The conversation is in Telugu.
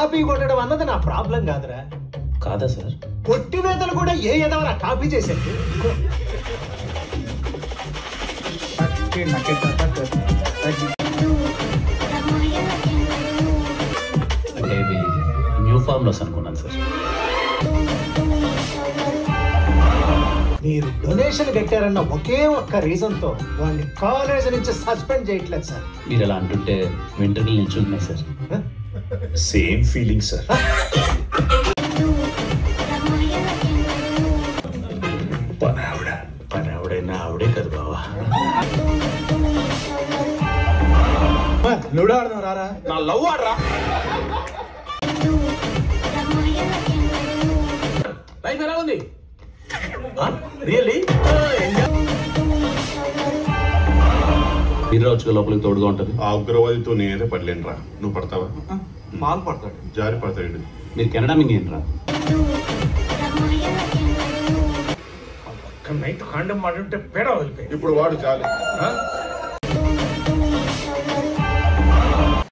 కాపీ కొట్టడం అన్నది నా ప్రాబ్లం కాదురా. కాదా సార్? కొట్టివేతలు కూడా ఏ ఎదవరా కాపీ చేసేది. అంటే ఇది న్యూ ఫార్మ్లోస్ అనుకున్నాను సార్. మీరు డొనేషన్ కట్టారన్న ఒకే ఒక్క రీజన్ తో వాడిని కాలేజ్ నుంచి సస్పెండ్ చేయట్లేదు సార్. మీరు ఎలా అంటుంటే వెంట్రుకలు నిల్చుంటున్నాయి సార్. Same feeling sir. పనావిడైనా ఆవిడే కదా బావా. లూడో ఆడదాం రారా. నా లవ్ ఆడరా. లైఫ్ ఎలా ఉంది రియల్లీ? మీరు రావచ్చు లోపలికి తోడుగా ఉంటుంది. ఆ ఉగ్రవాదితో నేనైతే పడలేను రా. నువ్వు పడతావా? పాలు పడతాడు, జారి పడతాడు. మీరు కెనడా మింగేం రా. నైట్ కాండం మాట్లాడితే పేడ వదిలిపోయి ఇప్పుడు వాడు చాలు.